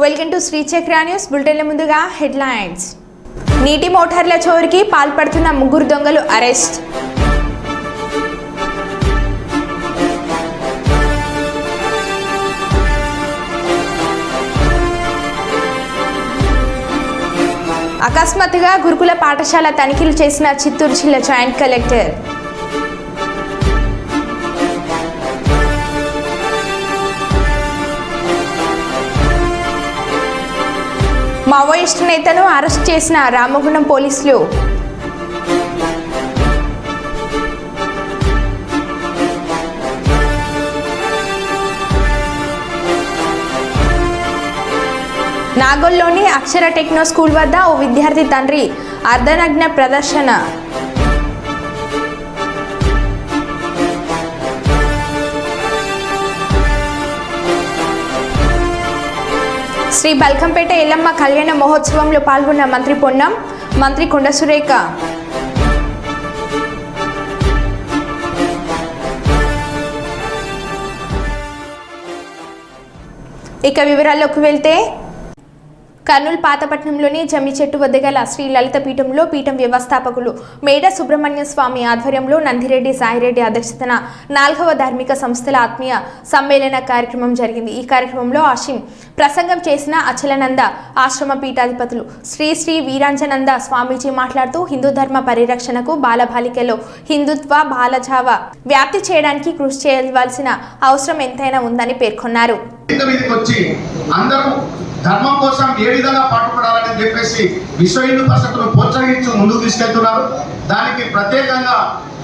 Welcome to Shri చక్ర news బులెటిన్ల ముందుగా headlines. నీటి మోటార్ల చోరీకి పాల్పడుతున్న 3 దొంగలు అరెస్ట్. అకస్మాత్తుగా గురుకుల పాఠశాల తనిఖీలు చేసిన చిత్తూరు జిల్లా జాయింట్ కలెక్టర్. మావోయిస్టు నేతను అరెస్ట్ చేసిన రామగుండం పోలీసులు. నాగోల్లోని అక్షర టెక్నో స్కూల్ వద్ద ఓ విద్యార్థి తండ్రి అర్ధనగ్న ప్రదర్శన. శ్రీ బల్కంపేట ఎల్లమ్మ కళ్యాణ మహోత్సవంలో పాల్గొన్న మంత్రి పొన్నం, మంత్రి కొండ సురేఖ. ఇక వివరాల్లోకి వెళ్తే కర్నూలు పాతపట్నంలోని జమ్మి చెట్టు వద్ద గల శ్రీ లలిత పీఠంలో పీఠం వ్యవస్థాపకులు మేడ సుబ్రహ్మణ్య స్వామి ఆధ్వర్యంలో నందిరెడ్డి సాయిరెడ్డి అధ్యక్షతన 4వ ధార్మిక సంస్థల ఆత్మీయ సమ్మేళన కార్యక్రమం జరిగింది. ఈ కార్యక్రమంలో ఆశిం ప్రసంగం చేసిన అచలనంద ఆశ్రమ పీఠాధిపతులు శ్రీ శ్రీ వీరాంజనంద స్వామీజీ మాట్లాడుతూ హిందూ ధర్మ పరిరక్షణకు బాలబాలికల్లో హిందుత్వ బాలజావ వ్యాప్తి చేయడానికి కృషి చేయవలసిన అవసరం ఎంతైనా ఉందని పేర్కొన్నారు. ధర్మం కోసం ఏ విధంగా పాటుపడాలని చెప్పేసి విశ్వ హిందూ పరిషత్తును ప్రోత్సహించి ముందుకు తీసుకెళ్తున్నారు. దానికి ప్రత్యేకంగా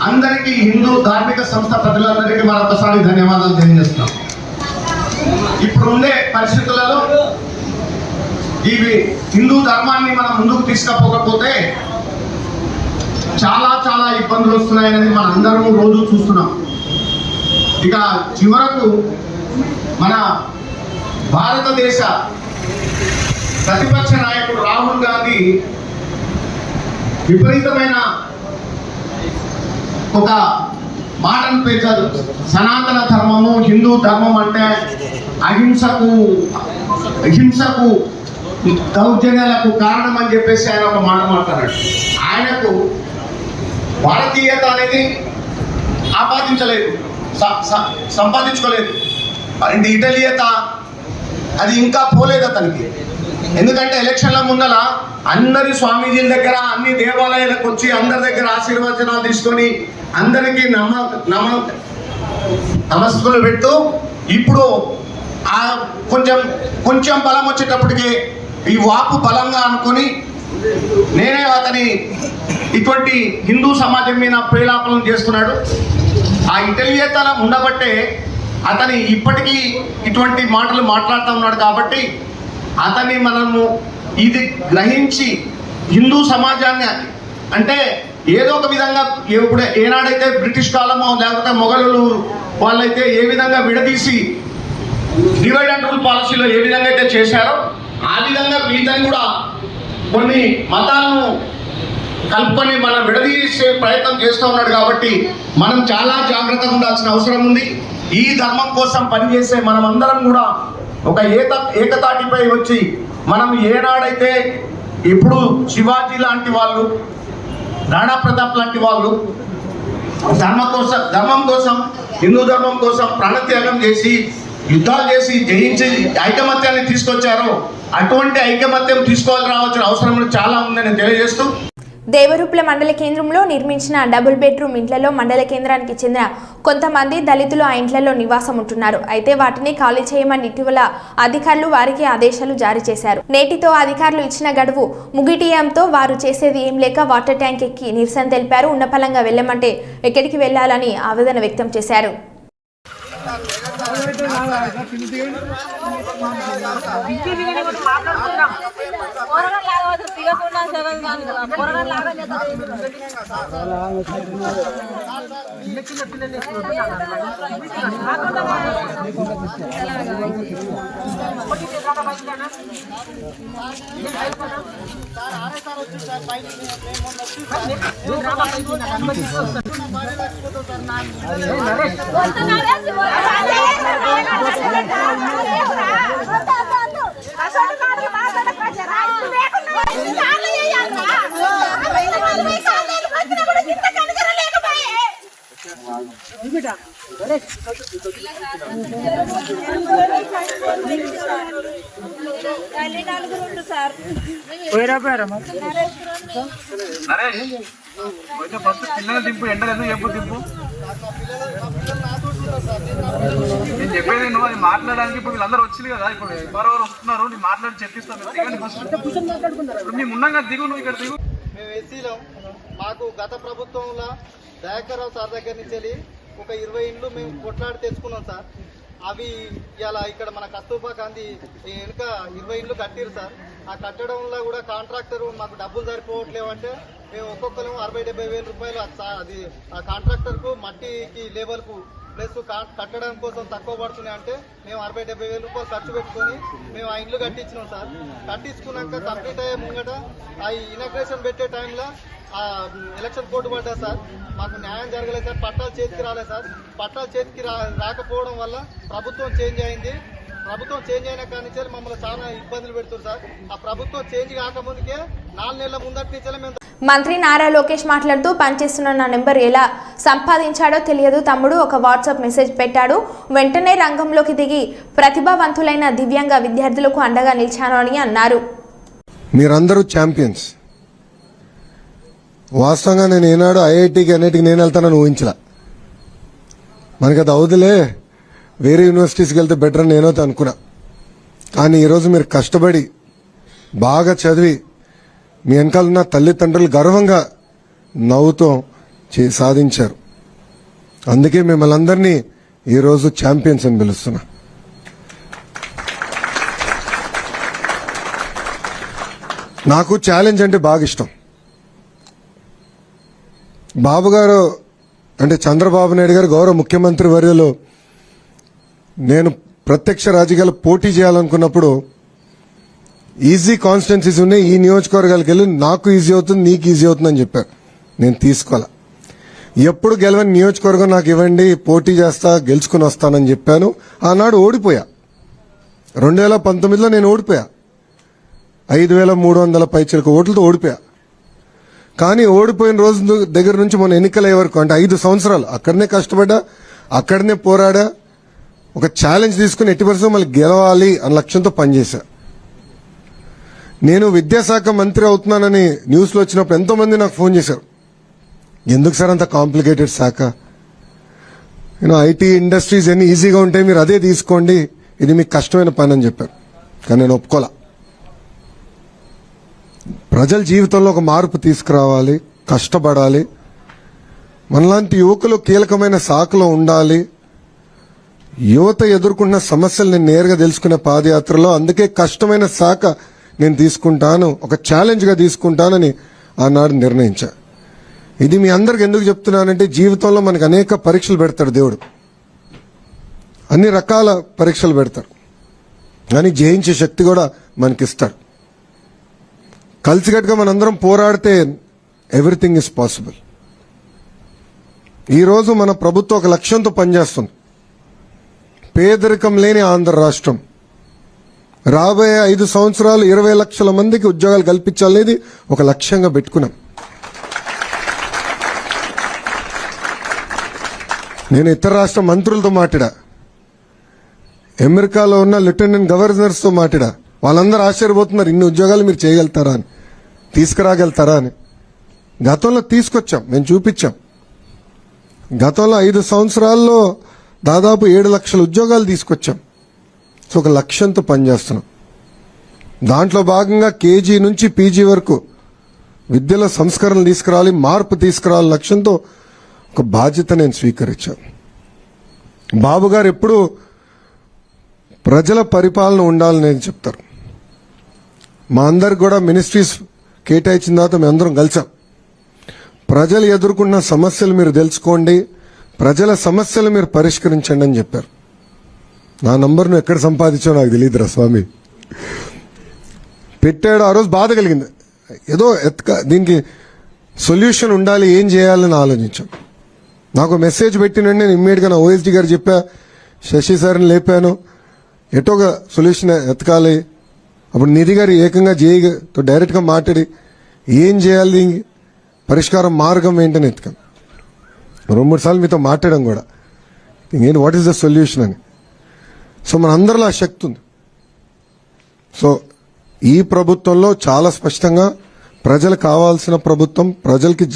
అందరికీ హిందూ ధార్మిక సంస్థ ప్రజలందరికీ మరొకసారి ధన్యవాదాలు తెలియజేస్తున్నాం. ఇప్పుడు ఉండే పరిస్థితులలో ఇవి హిందూ ధర్మాన్ని మనం ముందుకు తీసుకపోకపోతే చాలా చాలా ఇబ్బందులు వస్తున్నాయనేది మనం అందరం రోజు చూస్తున్నాం. ఇక చివరకు మన భారతదేశ ప్రతిపక్ష నాయకుడు రాహుల్ గాంధీ విపరీతమైన ఒక మాటను పెంచారు. సనాతన ధర్మము హిందూ ధర్మం అంటే హింసకు దౌర్జన్యాలకు కారణం అని చెప్పేసి ఆయన ఒక మాట మాట్లాడాడు. ఆయనకు భారతీయత అనేది సంపాదించుకోలేదు. ఇటలీయత అది ఇంకా పోలేదు అతనికి. ఎందుకంటే ఎలక్షన్ల ముందల అందరి స్వామీజీల దగ్గర అన్ని దేవాలయాలకు వచ్చి అందరి దగ్గర ఆశీర్వచనాలు తీసుకొని అందరికీ నమస్కారాలు పెడుతూ ఇప్పుడు కొంచెం బలం వచ్చేటప్పటికి ఈ వాపు బలంగా అనుకొని నేనే అతని ఇటువంటి హిందూ సమాజం మీద ప్రేలాపనం చేస్తున్నాడు. ఆ ఇటలీయతనం ఉండబట్టే అతని ఇప్పటికీ ఇటువంటి మాటలు మాట్లాడుతూ ఉన్నాడు. కాబట్టి అతన్ని మనము ఇది గ్రహించి హిందూ సమాజాన్ని అంటే ఏదో ఒక విధంగా ఏనాడైతే బ్రిటిష్ కాలమో లేకపోతే మొఘలు వాళ్ళైతే ఏ విధంగా విడదీసి డివైడ్ అండ్ రూల్ పాలసీలో ఏ విధంగా అయితే చేశారో ఆ విధంగా వీళ్ళని కూడా కొన్ని మతాలను కలుపుకొని మనం విడదీసే ప్రయత్నం చేస్తూ ఉన్నాడు. కాబట్టి మనం చాలా జాగ్రత్తగా ఉండాల్సిన అవసరం ఉంది. ఈ ధర్మం కోసం పనిచేసే మనం అందరం కూడా ఒక ఏకతాటిపై వచ్చి మనం ఏనాడైతే ఇప్పుడు శివాజీ లాంటి వాళ్ళు, రాణా ప్రతాప్ లాంటి వాళ్ళు ధర్మం కోసం హిందూ ధర్మం కోసం ప్రాణత్యాగం చేసి యుద్ధాలు చేసి జయించి ఐకమత్యాన్ని తీసుకొచ్చారో అటువంటి ఐకమత్యం తీసుకోవాలి రావాల్సిన అవసరం చాలా ఉందని తెలియజేస్తూ దేవరూప్ల మండల కేంద్రంలో నిర్మించిన డబుల్ బెడ్రూమ్ ఇంట్లలో మండల కేంద్రానికి చెందిన కొంతమంది దళితులు ఆ ఇంట్లలో నివాసం ఉంటున్నారు. అయితే వాటిని ఖాళీ చేయమని ఇటీవల అధికారులు వారికి ఆదేశాలు జారీ చేశారు. నేటితో అధికారులు ఇచ్చిన గడువు ముగియడంతో వారు చేసేది ఏం లేక వాటర్ ట్యాంక్ ఎక్కి నిరసన తెలిపారు. ఉన్నపలంగా వెళ్ళమంటే ఎక్కడికి వెళ్లాలని ఆవేదన వ్యక్తం చేశారు. Asal ఫస్ట్ పిల్లలు దింపు, ఎండలేదు చెప్పు దింపు. నేను చెప్పేది నువ్వు అది మాట్లాడడానికి ఇప్పుడు వీళ్ళందరూ వచ్చింది కదా, ఇప్పుడు ఎవరెవరు వస్తున్నారు నేను మాట్లాడి చెప్పిస్తాను. ఇప్పుడు మేము ఉన్నాం కదా, దిగు, నువ్వు ఇక్కడ దిగు. మేము ఎస్సీలో మాకు గత ప్రభుత్వంలో దయాకర్ రావు సార్ దగ్గర నుంచి వెళ్ళి ఒక 20 ఇండ్లు మేము కొట్లాడి తెచ్చుకున్నాం సార్. అవి ఇలా ఇక్కడ మన కస్తూర్బా గాంధీ వెనుక 20 ఇండ్లు కట్టిరు సార్. ఆ కట్టడంలో కూడా కాంట్రాక్టర్ మాకు డబ్బులు సరిపోవట్లేవు అంటే మేము ఒక్కొక్కరు 60-70 వేల రూపాయలు అది ఆ కాంట్రాక్టర్కు మట్టికి లేబర్కు ప్లస్ కట్టడం కోసం తక్కువ పడుతున్నాయి అంటే మేము 60-70 వేల రూపాయలు ఖర్చు పెట్టుకొని మేము ఆ ఇండ్లు కట్టించినాం సార్. కట్టించుకున్నాక కంప్లీట్ అయ్యే ముంగట ఆ ఇనాగ్రేషన్ పెట్టే టైంలో ఆ ఎలక్షన్ కోడ్ పడ్డా సార్. మాకు న్యాయం జరగలేదు సార్. పట్టాలు చేతికి రాలేదు సార్. పట్టాలు చేతికి రాకపోవడం వల్ల ప్రభుత్వం చేంజ్ అయింది. ప్రభుత్వం చేంజ్ అయిన కాడి నుంచి మమ్మల్ని చాలా ఇబ్బందులు పెడుతుంది సార్. ఆ ప్రభుత్వం చేంజ్ కాకముందుకే 4 నెలల ముందటి నుంచే మేము. మంత్రి నారా లోకేష్ మాట్లాడుతూ పనిచేస్తున్న నా నెంబర్ ఎలా సంపాదించాడో తెలియదు తమ్ముడు, ఒక వాట్సాప్ మెసేజ్ పెట్టాడు, వెంటనే రంగంలోకి దిగి ప్రతిభావంతులైన దివ్యాంగ విద్యార్థులకు అండగా నిలిచాను అని అన్నారు. మీరందరూ ఛాంపియన్స్. వాస్తవంగా నేను ఏనాడు ఐఐటికి అన్నిటికి నేను వెళ్తానని ఊహించలా. మనకి అది అవుదులే, వేరే యూనివర్సిటీస్కి వెళ్తే బెటర్ అని నేనైతే అనుకున్నా. కానీ ఈరోజు మీరు కష్టపడి బాగా చదివి మీ వెనకాల ఉన్న తల్లిదండ్రులు గర్వంగా నవ్వుతో సాధించారు. అందుకే మిమ్మల్ని అందరినీ ఈరోజు ఛాంపియన్స్ అని పిలుస్తున్నా. నాకు ఛాలెంజ్ అంటే బాగా ఇష్టం. బాబు గారు అంటే చంద్రబాబు నాయుడు గారు గౌరవ ముఖ్యమంత్రి వర్యులు నేను ప్రత్యక్ష రాజకీయాలు పోటీ చేయాలనుకున్నప్పుడు ఈజీ కాన్స్టిట్యున్సీస్ ఉన్నాయి, ఈ నియోజకవర్గాలకు వెళ్ళి నాకు ఈజీ అవుతుంది నీకు ఈజీ అవుతుంది అని చెప్పారు. నేను తీసుకోవాలా. ఎప్పుడు గెలవని నియోజకవర్గం నాకు ఇవ్వండి, పోటీ చేస్తా, గెలుచుకుని వస్తానని చెప్పాను. ఆనాడు ఓడిపోయా. 2019లో నేను ఓడిపోయా. 5,300 పైచిలకు ఓట్లతో ఓడిపోయా. కానీ ఓడిపోయిన రోజు దగ్గర నుంచి మన ఎన్నికలయ్యే వరకు అంటే 5 సంవత్సరాలు అక్కడనే కష్టపడ్డా, అక్కడనే పోరాడా, ఒక ఛాలెంజ్ తీసుకుని ఎట్టి పరిస్థితుల్లో మళ్ళీ గెలవాలి అన్న లక్ష్యంతో పనిచేశా. నేను విద్యాశాఖ మంత్రి అవుతున్నానని న్యూస్లో వచ్చినప్పుడు ఎంతో మంది నాకు ఫోన్ చేశారు, ఎందుకు సార్ అంత కాంప్లికేటెడ్ శాఖ, ఐటీ ఇండస్ట్రీస్ ఎన్ని ఈజీగా ఉంటాయి, మీరు అదే తీసుకోండి, ఇది మీకు కష్టమైన పని అని చెప్పారు. కానీ నేను ఒప్పుకోలా. ప్రజల జీవితంలో ఒక మార్పు తీసుకురావాలి, కష్టపడాలి, మనలాంటి యువకులు కీలకమైన శాఖలో ఉండాలి, యువత ఎదుర్కొన్న సమస్యలు నేను నేరుగా తెలుసుకునే పాదయాత్రలో అందుకే కష్టమైన శాఖ నేను తీసుకుంటాను, ఒక ఛాలెంజ్గా తీసుకుంటానని ఆనాడు నిర్ణయించా. ఇది మీ అందరికి ఎందుకు చెప్తున్నానంటే జీవితంలో మనకు అనేక పరీక్షలు పెడతాడు దేవుడు, అన్ని రకాల పరీక్షలు పెడతాడు, కానీ జయించే శక్తి కూడా మనకిస్తాడు. కలిసికట్టుగా మనందరం పోరాడితే ఎవ్రీథింగ్ ఇస్ పాసిబుల్. ఈరోజు మన ప్రభుత్వం ఒక లక్ష్యంతో పనిచేస్తుంది, పేదరికం లేని ఆంధ్ర రాష్ట్రం. రాబోయే 5 సంవత్సరాలు 20 లక్షల మందికి ఉద్యోగాలు కల్పించాలనేది ఒక లక్ష్యంగా పెట్టుకున్నాం. నేను ఇతర రాష్ట్ర మంత్రులతో మాట్లాడా, అమెరికాలో ఉన్న లెఫ్టినెంట్ గవర్నర్స్తో మాట్లాడా. వాళ్ళందరూ ఆశ్చర్యపోతున్నారు, ఇన్ని ఉద్యోగాలు మీరు చేయగలుగుతారా అని, తీసుకురాగలుగుతారా అని. గతంలో తీసుకొచ్చాం, మేము చూపించాం. గతంలో 5 సంవత్సరాల్లో దాదాపు 7 లక్షల ఉద్యోగాలు తీసుకొచ్చాం. సో ఒక లక్ష్యంతో పనిచేస్తున్నాం. దాంట్లో భాగంగా కేజీ నుంచి పీజీ వరకు విద్యలో సంస్కరణలు తీసుకురావాలి, మార్పు తీసుకురావాలి లక్ష్యంతో ఒక బాధ్యత నేను స్వీకరించాను. బాబు గారు ఎప్పుడూ ప్రజల పరిపాలన ఉండాలని చెప్తారు. మా అందరికి కూడా మినిస్ట్రీస్ కేటాయించిన తర్వాత మేము అందరం కలిసాం. ప్రజలు ఎదుర్కొన్న సమస్యలు మీరు తెలుసుకోండి, ప్రజల సమస్యలు మీరు పరిష్కరించండి అని చెప్పారు. నా నంబర్ నువ్వు ఎక్కడ సంపాదించావు నాకు తెలియదురా స్వామి. పెట్టాడు, ఆ రోజు బాధ కలిగింది. ఏదో దీనికి సొల్యూషన్ ఉండాలి, ఏం చేయాలని ఆలోచించాం. నాకు మెసేజ్ పెట్టినండి, నేను ఇమ్మీడియట్గా నా ఓఎస్డీ గారు చెప్పా, శశి సార్ని లేపాను, ఎటోగా సొల్యూషన్ ఎతకాలి. అప్పుడు నిధి గారు ఏకంగా జేఈతో డైరెక్ట్గా మాట్లాడి ఏం చేయాలి, పరిష్కారం మార్గం ఏంటని ఎత్తుకాం. 2-3 సార్లు మీతో మాట్లాడడం కూడా, ఇంకేంటి వాట్ ఈస్ ద సొల్యూషన్ అని. సో మనందరిలో ఆ శక్తి ఉంది. సో ఈ ప్రభుత్వంలో చాలా స్పష్టంగా ప్రజలకు కావాల్సిన ప్రభుత్వం, ప్రజలకి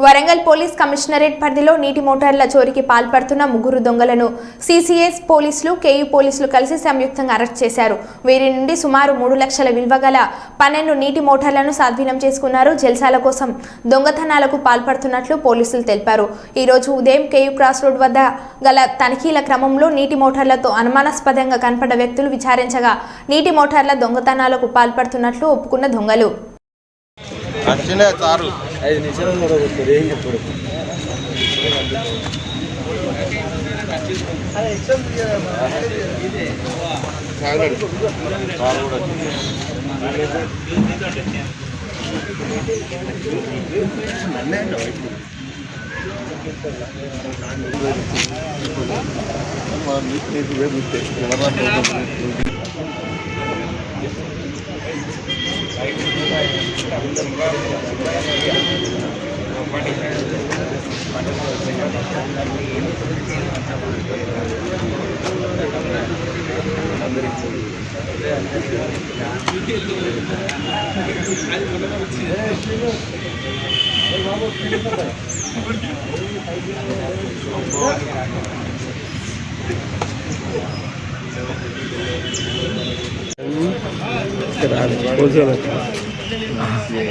వరంగల్ పోలీస్ కమిషనరేట్ పరిధిలో నీటి మోటార్ల చోరీకి పాల్పడుతున్న 3 దొంగలను సిసిఎస్ పోలీసులు, కేయూ పోలీసులు కలిసి సంయుక్తంగా అరెస్ట్ చేశారు. వీరి నుండి సుమారు 3 లక్షల విలువ గల 12 నీటి మోటార్లను స్వాధీనం చేసుకున్నారు. జల్సాల కోసం దొంగతనాలకు పాల్పడుతున్నట్లు పోలీసులు తెలిపారు. ఈ రోజు ఉదయం కేయూ క్రాస్ రోడ్ వద్ద గల తనిఖీల క్రమంలో నీటి మోటార్లతో అనుమానాస్పదంగా కనపడ్డ వ్యక్తులు విచారించగా నీటి మోటార్ల దొంగతనాలకు పాల్పడుతున్నట్లు ఒప్పుకున్న దొంగలు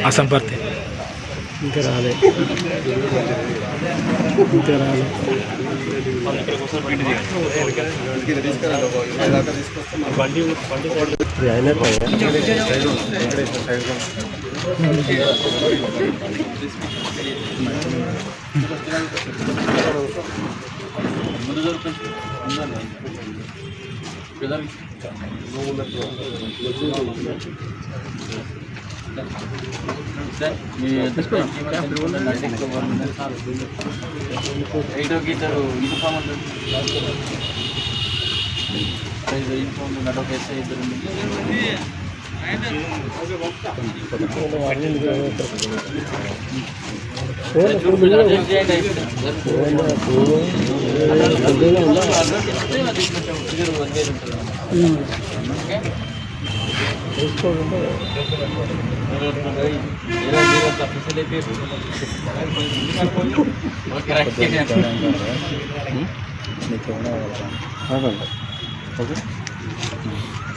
అసంపర్తి ఇంకా రాలే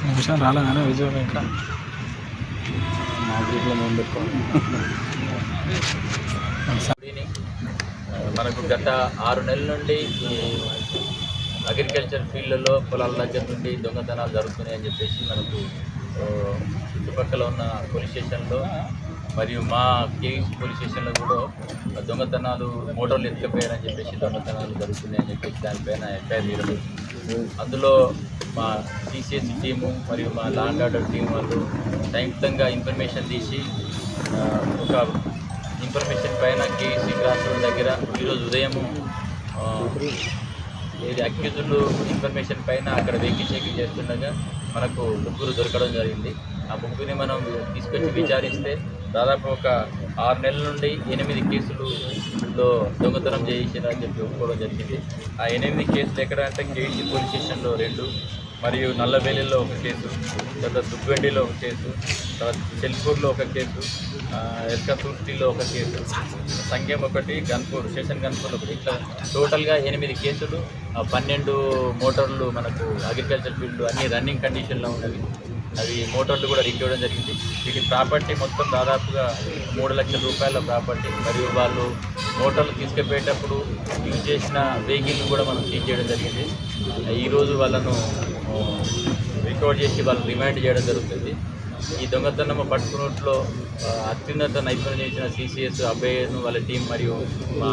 నిమిషం రాలేగానే విజయం ఇంకా మనకు గత 6 నెలల నుండి అగ్రికల్చర్ ఫీల్డ్లో పొలాల దగ్గర నుండి దొంగతనాలు జరుగుతున్నాయని చెప్పేసి మనకు చుట్టుపక్కల ఉన్న పోలీస్ స్టేషన్లో మరియు మా కేవీసీ పోలీస్ స్టేషన్లో కూడా దొంగతనాలు మోటార్లు ఎత్తుకపోయారని చెప్పేసి దొంగతనాలు జరుగుతున్నాయని చెప్పేసి దానిపైన ఎఫ్ఐఆర్ చేయడం. అందులో మా సిసిఎస్ టీము మరియు మా లా అండ్ ఆర్డర్ టీం వాళ్ళు సంయుక్తంగా ఇన్ఫర్మేషన్ తీసి ఒక ఇన్ఫర్మేషన్ పైన కేవీసీ క్రాస్ రోడ్ దగ్గర ఈరోజు ఉదయం ఇది అక్యూజులు ఇన్ఫర్మేషన్ పైన అక్కడ వెహికల్ చెకింగ్ చేస్తుండగా మనకు 3 దొరకడం జరిగింది. ఆ 3ని మనం తీసుకొచ్చి విచారిస్తే దాదాపు ఒక 6 నెలల నుండి 8 కేసులలో దొంగతనం చేయించారని చెప్పి ఒప్పుకోవడం జరిగింది. ఆ 8 కేసులు ఎక్కడ అంటే కేవీసీ పోలీస్ స్టేషన్లో 2 మరియు నల్లబెల్లిలో 1 కేసు, తర్వాత దుగ్గండిలో 1 కేసు, తర్వాత చెల్పూర్లో 1 కేసు, ఎస్కతూర్తిలో 1 కేసు, సంఘం 1, గన్పూర్ స్టేషన్ గన్పూర్లో 1. ఇట్లా టోటల్గా 8 కేసులు, 12 మోటార్లు మనకు అగ్రికల్చర్ ఫీల్డ్ అన్ని రన్నింగ్ కండిషన్లో ఉన్నవి. అవి మోటార్లు కూడా రికవర్ జరిగింది. వీటి ప్రాపర్టీ మొత్తం దాదాపుగా 3 లక్షల రూపాయల ప్రాపర్టీ. మరియు వాళ్ళు మోటార్లు తీసుకుపోయేటప్పుడు యూజ్ చేసిన వెహికల్ని కూడా మనం సీజ్ చేయడం జరిగింది. ఈరోజు వాళ్ళను రికవర్ చేసి వాళ్ళు రిమాండ్ చేయడం జరుగుతుంది. ఈ దొంగతనం పట్టుకున్నట్లో అత్యున్నత నైపుణ్యం చేసిన సిసిఎస్ అభయను వాళ్ళ టీం మరియు మా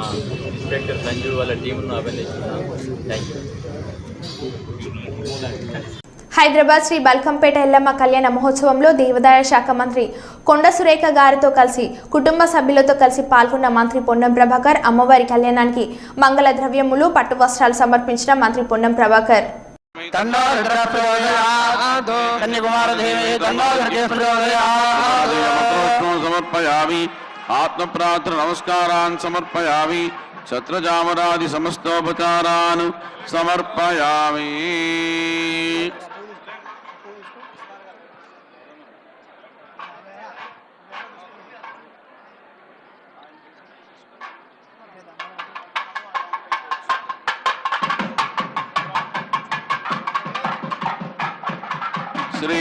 ఇన్స్పెక్టర్ సంజు వాళ్ళ టీంను అభినందిస్తున్నాను. Thank you. హైదరాబాద్ శ్రీ బల్కంపేట ఎల్లమ్మ కళ్యాణ మహోత్సవంలో దేవాదాయ శాఖ మంత్రి కొండ సురేఖ గారితో కలిసి కుటుంబ సభ్యులతో కలిసి పాల్గొన్న మంత్రి పొన్నం ప్రభాకర్ అమ్మవారి కళ్యాణానికి మంగళ ద్రవ్యములు, పట్టు వస్త్రాలు సమర్పించిన మంత్రి పొన్నం ప్రభాకర్. సమర్పయామి ఆత్మ ప్రార్థన నమస్కారాన్ సమర్పయామి ఛత్రజామరాది సమస్తోపచారాన్ సమర్పయామి. శ్రీ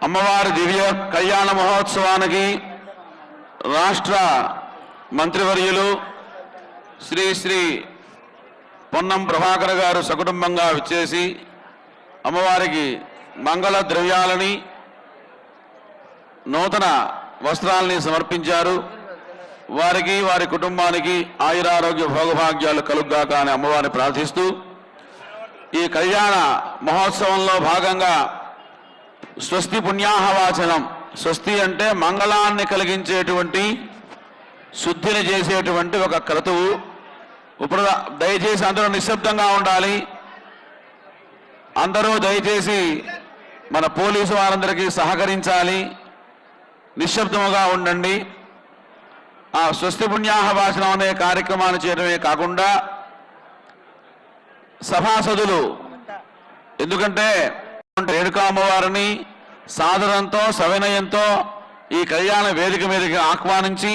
అమ్మవారి దివ్య కళ్యాణ మహోత్సవానికి రాష్ట్ర మంత్రివర్యులు శ్రీ శ్రీ పొన్నం ప్రభాకర్ గారు సకుటుంబంగా విచ్చేసి అమ్మవారికి మంగళ ద్రవ్యాలని నూతన వస్త్రాలని సమర్పించారు. వారికి వారి కుటుంబానికి ఆయురారోగ్య భోగభాగ్యాలు కలుగ్గాక అని అమ్మవారిని ప్రార్థిస్తూ ఈ కళ్యాణ మహోత్సవంలో భాగంగా స్వస్తి పుణ్యాహవాచనం. స్వస్తి అంటే మంగళాన్ని కలిగించేటువంటి శుద్ధిని చేసేటువంటి ఒక క్రతువు. ఇప్పుడు దయచేసి అందరూ నిశ్శబ్దంగా ఉండాలి. అందరూ దయచేసి మన పోలీసు వారందరికీ సహకరించాలి. నిశ్శబ్దముగా ఉండండి. ఆ స్వస్తి పుణ్యాహవాచనం అనే కార్యక్రమాన్ని చేయడమే కాకుండా సభాసదులు, ఎందుకంటే రేణుకా అమ్మవారిని సాదరంతో సవినయంతో ఈ కళ్యాణ వేదిక మీదకి ఆహ్వానించి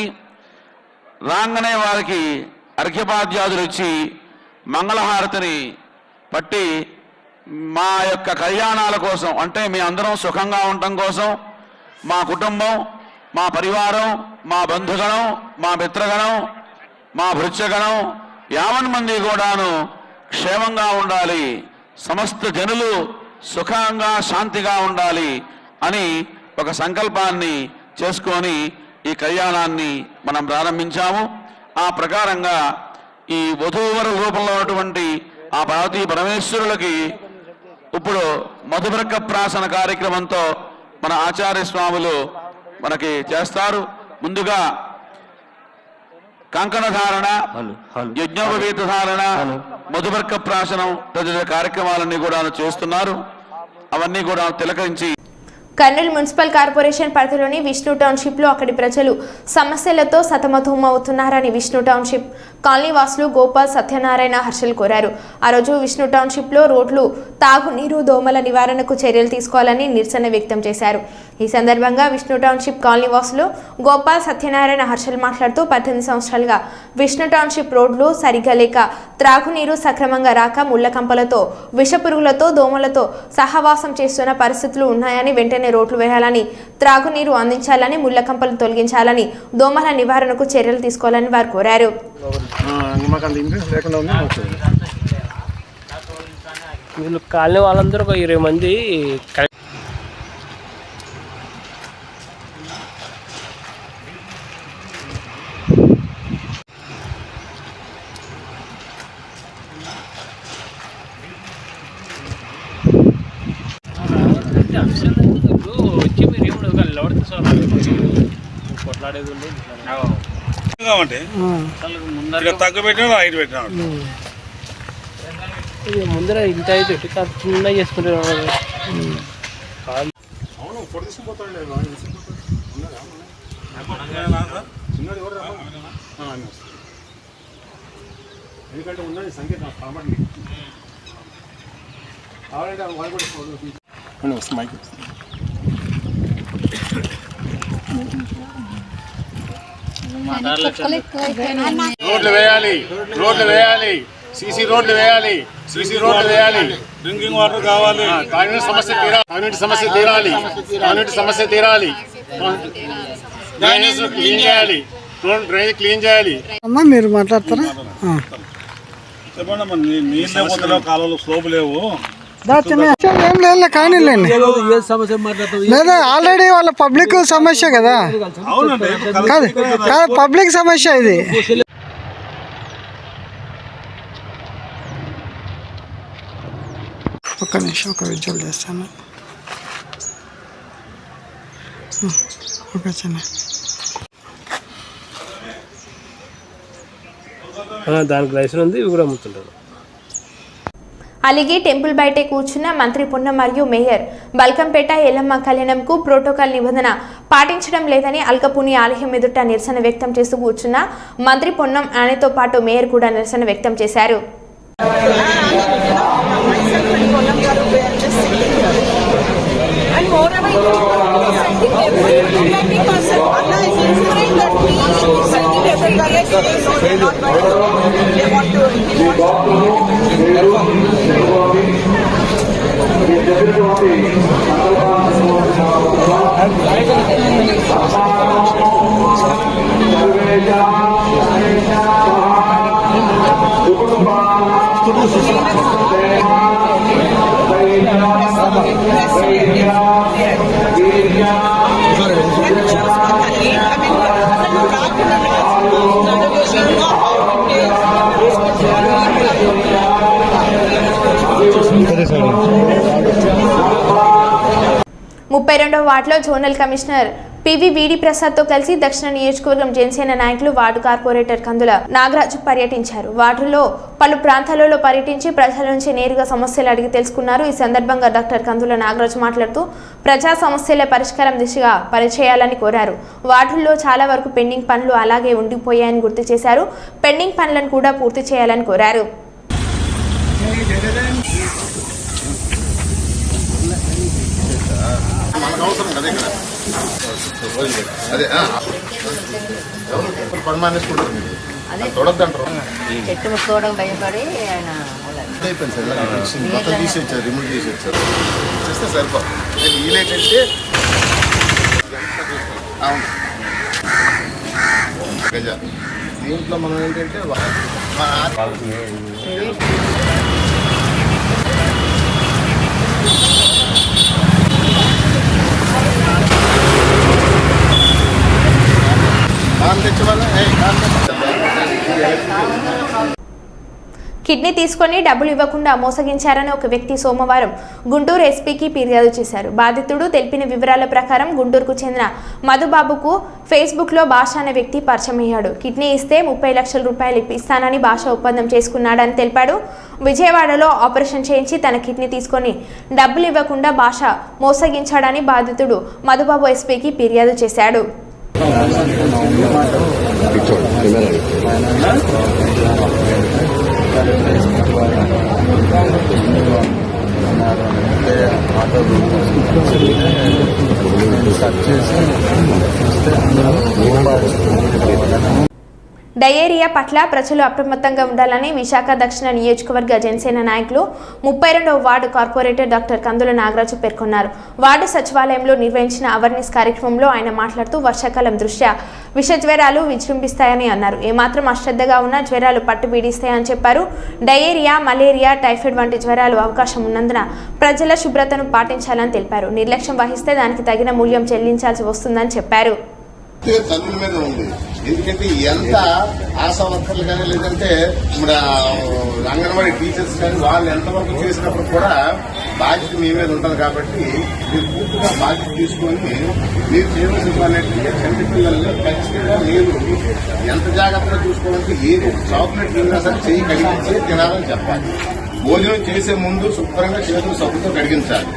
రాగానే వారికి అర్ఘ్యపాద్యాదులు ఇచ్చి మంగళహారతిని పట్టి మా యొక్క కళ్యాణాల కోసం, అంటే మీ అందరం సుఖంగా ఉండటం కోసం, మా కుటుంబం, మా పరివారం, మా బంధుగణం, మా మిత్రగణం, మా భృత్యగణం యావన్మంది కూడాను క్షేమంగా ఉండాలి, సమస్త జనులు సుఖంగా శాంతిగా ఉండాలి అని ఒక సంకల్పాన్ని చేసుకొని ఈ కళ్యాణాన్ని మనం ప్రారంభించాము. ఆ ప్రకారంగా ఈ వధూవర రూపంలో ఉన్నటువంటి ఆ పార్వతీ పరమేశ్వరులకి ఇప్పుడు మధుబ్రక ప్రాసన కార్యక్రమంతో మన ఆచార్య స్వాములు మనకి చేస్తారు. ముందుగా కంకణ ధారణ, యజ్ఞోపవీత ధారణ, మధుబర్క ప్రాశనం తదితర కార్యక్రమాలన్నీ కూడా చేస్తున్నారు. అవన్నీ కూడా తిలకరించి కర్నూలు మున్సిపల్ కార్పొరేషన్ పరిధిలోని విష్ణు టౌన్షిప్లో అక్కడి ప్రజలు సమస్యలతో సతమతమవుతున్నారని విష్ణు టౌన్షిప్ కాలనీ వాసులు గోపాల్, సత్యనారాయణ, హర్షల్ కోరారు. ఆ రోజు విష్ణు టౌన్షిప్లో రోడ్లు, తాగునీరు, దోమల నివారణకు చర్యలు తీసుకోవాలని నిరసన వ్యక్తం చేశారు. ఈ సందర్భంగా విష్ణు టౌన్షిప్ కాలనీ వాసులు గోపాల్, సత్యనారాయణ, హర్షల్ మాట్లాడుతూ 18 సంవత్సరాలుగా విష్ణు టౌన్షిప్ రోడ్లు సరిగా లేక, త్రాగునీరు సక్రమంగా రాక, ముళ్ల కంపలతో, విషపురుగులతో, దోమలతో సహవాసం చేస్తున్న పరిస్థితులు ఉన్నాయని, వెంటనే రోడ్లు వేయాలని, త్రాగునీరు అందించాలని, ముళ్ల కంపలు తొలగించాలని, దోమల నివారణకు చర్యలు తీసుకోవాలని వారు కోరారు. వీళ్ళు కాలనీ వాళ్ళందరూ ఒక 20 మంది వచ్చి మీరు ఏమన్నా లవర్ కొట్లాడేది ముందర ఇంత అయితే చిన్న చేసుకుంటారు. ఎందుకంటే ఉన్నది సంకేతం కాబట్టి రోడ్లు వేయాలి, రోడ్లు వేయాలి, సీసీ రోడ్లు వేయాలి, సీసీ రోడ్లు వేయాలి. డ్రింకింగ్ వాటర్ కావాలి. తాగునీటి సమస్య తీరాలి, తాగునీటి సమస్య తీరాలి, తాగునీటి సమస్య తీరాలి. డ్రైనేజ్ క్లీన్ చేయాలి, డ్రైనేజ్ క్లీన్ చేయాలి. అమ్మా మీరు మాట్లాడతారా? చెప్పండి మరి నీళ్ళ మొదలు కాలంలో స్లోపు లేవు ఏం లేదు కానీ లేదా ఆల్రెడీ వాళ్ళ పబ్లిక్ సమస్య కదా. కాదు కాదు పబ్లిక్ సమస్య ఇది. ఒక్క నిమిషం ఒక విజువల్ చేస్తాను. ఓకే చిన్న దానికి లైసెన్స్ ఉంది, ఇవి కూడా అమ్ముతుంటారు. అలిగి టెంపుల్ బయటే కూర్చున్న మంత్రి పొన్నం మరియు మేయర్ బల్కంపేట ఎల్లమ్మ కళ్యాణంకు ప్రోటోకాల్ నిబంధన పాటించడం లేదని అల్కపుని ఆలయం ఎదుట నిరసన వ్యక్తం చేస్తూ కూర్చున్న మంత్రి పొన్నం ఆయనతో పాటు మేయర్ కూడా నిరసన వ్యక్తం చేశారు. ముప్పై 32వ వార్డులో జోనల్ కమిషనర్ పివి ప్రసాద్తో కలిసి దక్షిణ నియోజకవర్గం జనసేన నాయకులు వార్డు కార్పొరేటర్ కందుల నాగరాజు పర్యటించారు. వార్డులో పలు ప్రాంతాలలో పర్యటించి ప్రజల నుంచి నేరుగా సమస్యలు అడిగి తెలుసుకున్నారు. ఈ సందర్భంగా డాక్టర్ కందుల నాగరాజు మాట్లాడుతూ ప్రజా సమస్యల పరిష్కారం దిశగా పనిచేయాలని కోరారు. వార్డుల్లో చాలా వరకు పెండింగ్ పనులు అలాగే ఉండిపోయాయని గుర్తు చేశారు. పెండింగ్ పనులను కూడా పూర్తి చేయాలని కోరారు. చెట్టు ముట్టుకోవడం భయపడి ఆయన మొత్తం తీసేచ్చారు, రిమూవ్ చేసేచ్చారు. చేస్తే సరిపోతుంది. వీలేంటంటే అవును గజ దీంట్లో మనం ఏంటంటే కిడ్నీ తీసుకొని డబ్బులు ఇవ్వకుండా మోసగించారని ఒక వ్యక్తి సోమవారం గుంటూరు ఎస్పీకి ఫిర్యాదు చేశారు. బాధితుడు తెలిపిన వివరాల ప్రకారం గుంటూరుకు చెందిన మధుబాబుకు ఫేస్బుక్లో భాష అనే వ్యక్తి పరిచయమయ్యాడు. కిడ్నీ ఇస్తే 30 లక్షల రూపాయలు ఇప్పిస్తానని భాష ఒప్పందం చేసుకున్నాడని తెలిపాడు. విజయవాడలో ఆపరేషన్ చేయించి తన కిడ్నీ తీసుకొని డబ్బులు ఇవ్వకుండా భాష మోసగించాడని బాధితుడు మధుబాబు ఎస్పీకి ఫిర్యాదు చేశాడు. డయేరియా పట్ల ప్రజలు అప్రమత్తంగా ఉండాలని విశాఖ దక్షిణ నియోజకవర్గ జనసేన నాయకులు 32వ వార్డు కార్పొరేటర్ డాక్టర్ కందుల నాగరాజు పేర్కొన్నారు. వార్డు సచివాలయంలో నిర్వహించిన అవేర్నెస్ కార్యక్రమంలో ఆయన మాట్లాడుతూ వర్షాకాలం దృష్ట్యా విష జ్వరాలు విజృంభిస్తాయని అన్నారు. ఏమాత్రం అశ్రద్ధగా ఉన్నా జ్వరాలు పట్టుబీడిస్తాయని చెప్పారు. డయేరియా, మలేరియా, టైఫాయిడ్ వంటి జ్వరాలు అవకాశం ఉన్నందున ప్రజల శుభ్రతను పాటించాలని తెలిపారు. నిర్లక్ష్యం వహిస్తే దానికి తగిన మూల్యం చెల్లించాల్సి వస్తుందని చెప్పారు. తల్లుల మీద ఉంది. ఎందుకంటే ఎంత ఆశా వర్కర్లు కానీ లేదంటే ఇప్పుడు అంగన్వాడీ టీచర్స్ కానీ వాళ్ళు ఎంతవరకు చేసినప్పుడు కూడా బాధ్యత మీ మీద ఉంటుంది. కాబట్టి మీరు పూర్తిగా బాధ్యత తీసుకొని మీరు చేయవలసిన పని ఏంటంటే చంటి పిల్లల్ని ఖచ్చితంగా మీరు ఎంత జాగ్రత్తగా చూసుకోవాలంటే ఏది చాక్లెట్ తిన్నా సరే చెయ్యి కడిగించే తినాలని చెప్పాలి. భోజనం చేసే ముందు శుభ్రంగా చేతులు సబ్బుతో కడిగించాలి.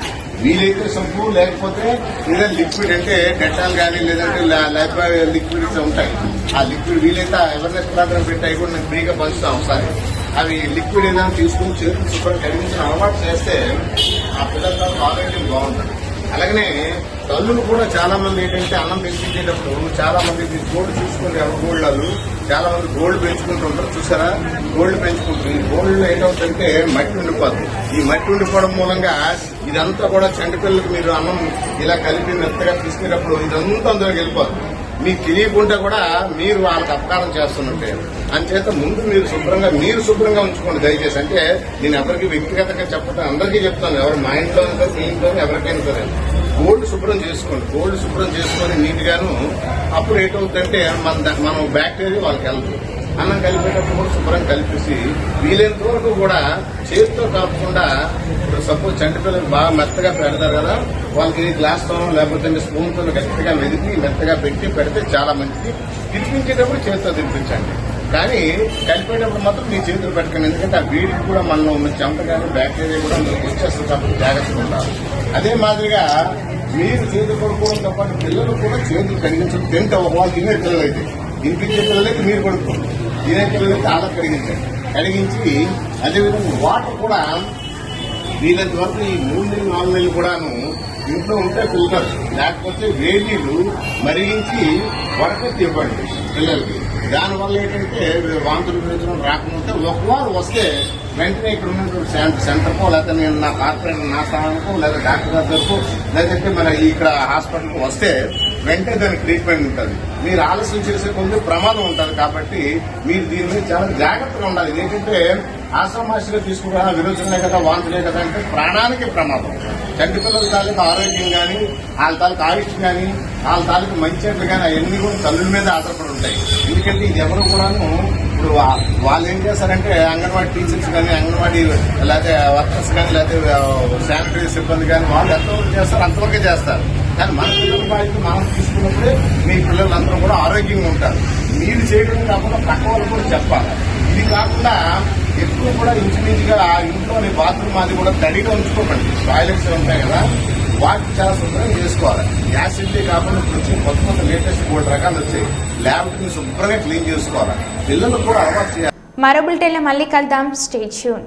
వీలైతే సబ్బు లేకపోతే ఏదైనా లిక్విడ్ అంటే డెటాల్ కానీ లేదంటే లైఫ్బాయ్ లిక్విడ్స్ ఉంటాయి. ఆ లిక్విడ్ వీలైతే అవేర్నెస్ ప్రోగ్రామ్ పెట్టి అవి కూడా నేను ఫ్రీగా పంచుతాం. ఒకసారి అవి లిక్విడ్ ఏదైనా తీసుకుని చేతులు శుభ్రం కడిగించిన అలవాటు చేస్తే ఆ పిల్లల ఆరోగ్యం బాగుంటుంది. అలాగనే తల్లులు కూడా చాలా మంది ఏంటంటే అన్నం పెంచేటప్పుడు చాలా మంది గోల్డ్ చూసుకుని గోల్డ్ చాలా మంది గోల్డ్ పెంచుకుంటుంటారు. చూసారా, గోల్డ్ పెంచుకుంటారు. ఈ గోల్డ్ లో ఏంటవుతుందంటే మట్టి ఉండిపోతుంది. ఈ మట్టి ఉండిపోవడం మూలంగా ఇదంతా కూడా చంటి పిల్లలకు మీరు అన్నం ఇలా కలిపి మెత్తగా తీసుకునేటప్పుడు ఇదంతా అందులోకి వెళ్ళిపోతుంది. మీకు తెలియకుండా కూడా మీరు వాళ్ళకి అపకారం చేస్తున్నట్టే. అంచేత ముందు మీరు శుభ్రంగా ఉంచుకోండి దయచేసి. అంటే నేను ఎవరికి వ్యక్తిగతంగా చెప్పడం అందరికీ చెప్తాను, ఎవరు మా ఇంట్లో మీ ఇంట్లో ఎవరికైనా సరే గోల్డ్ శుభ్రం చేసుకోండి. గోల్డ్ శుభ్రం చేసుకొని నీట్గాను, అప్పుడు ఏంటవుతుందంటే మనం బ్యాక్టీరియా వాళ్ళకి వెళ్తుంది. అన్నం కలిపేటప్పుడు కూడా శుభ్రం కలిపేసి వీలైనంత వరకు కూడా చేతితో కాకుండా, ఇప్పుడు సపోజ్ చంటి పిల్లలు బాగా మెత్తగా పెడతారు కదా, వాళ్ళకి గ్లాస్తో లేకపోతే స్పూన్తో గట్టిగా మెదిపి మెత్తగా పెడితే చాలా మంచిది. తినిపించేటప్పుడు చేతితో తినిపించండి, కానీ కలిపేటప్పుడు మాత్రం మీ చేతులు పెట్టకండి. ఎందుకంటే ఆ వేడికి కూడా మనలో ఉన్న చెమట కానీ బ్యాక్టీరియా కూడా మీకు వచ్చేస్తుంది కాబట్టి జాగ్రత్తగా ఉండాలి. అదే మాదిరిగా మీరు చేతులు కొడుకోవడంతో పాటు పిల్లలు కూడా చేతులు కడిగించడం. తింటే ఒకవాళ్ళు తినే పిల్లలు అయితే తినిపించే పిల్లలకి మీరు కొడుకోండి, తినే పిల్లలకి ఆధార్ కడిగించి అదేవిధంగా వాటర్ కూడా వీళ్ళంత వరకు ఈ 3 నెలలు 4 నెలలు కూడాను ఇంట్లో ఉంటే ఫిల్టర్, లేకపోతే వేడి నీళ్లు మరిగించి వడకట్టి ఇవ్వండి పిల్లలకి. దానివల్ల ఏంటంటే వాంతులు విరోచనం రాకుండా ఒకవారు వస్తే వెంటనే ఇక్కడ ఉన్నటువంటి సెంటర్కో లేకపోతే నేను నా కార్పొరేటర్ నా స్థానానికో లేదా డాక్టర్ గారి దగ్గరకు లేదంటే మన ఇక్కడ హాస్పిటల్కి వస్తే వెంటనే దానికి ట్రీట్మెంట్ ఉంటుంది. మీరు ఆలస్యం చేసే కొంచెం ప్రమాదం ఉంటుంది. కాబట్టి మీరు దీని మీద చాలా జాగ్రత్తగా ఉండాలి. ఏంటంటే ఆశ్రమాషిగా తీసుకురా విరోచనలే కదా వాంతులే కదా అంటే ప్రాణానికి ప్రమాదం. చంటి పిల్లల తాలూకు ఆరోగ్యం కానీ, వాళ్ళ తాలూకు ఆయుష్ కానీ, వాళ్ళ తాలూకు మంచిట్లు కానీ అవన్నీ కూడా తల్లుల మీద ఆధారపడి ఉంటాయి. ఎందుకంటే ఇది ఎవరు కూడాను ఇప్పుడు వాళ్ళు ఏం చేస్తారంటే అంగన్వాడీ టీచర్స్ కానీ, అంగన్వాడీ లేకపోతే వర్కర్స్ కానీ, లేకపోతే శానిటరీ సిబ్బంది కానీ వాళ్ళు ఎంతవరకు చేస్తారు అంతవరకే చేస్తారు. కానీ మన పిల్లల బాధ్యత మనం తీసుకున్నప్పుడే మీ పిల్లలందరూ కూడా ఆరోగ్యంగా ఉంటారు. మీరు చేయడం కాకుండా పక్క వాళ్ళు కూడా చెప్పాలి. ఇది కాకుండా ఎక్కువ కూడా ఇంచుమించుగా ఆ ఇంట్లోని బాత్రూమ్ అది కూడా తడిగా ఉంచుకోకండి. టాయిలెట్స్ ఉంటాయి కదా, వాటిని చాలా శుభ్రంగా చేసుకోవాలి. గ్యాస్ ఇంటే కాకుండా ఇప్పుడు కొత్త లేటెస్ట్ 3 రకాలు వచ్చాయి. ల్యాబ్ని శుభ్రంగా క్లీన్ చేసుకోవాలి. పిల్లలు కూడా అలవాటు చేయాలి. మరో బులెటిన్లో మళ్ళీ కలుద్దాం. Stay tune.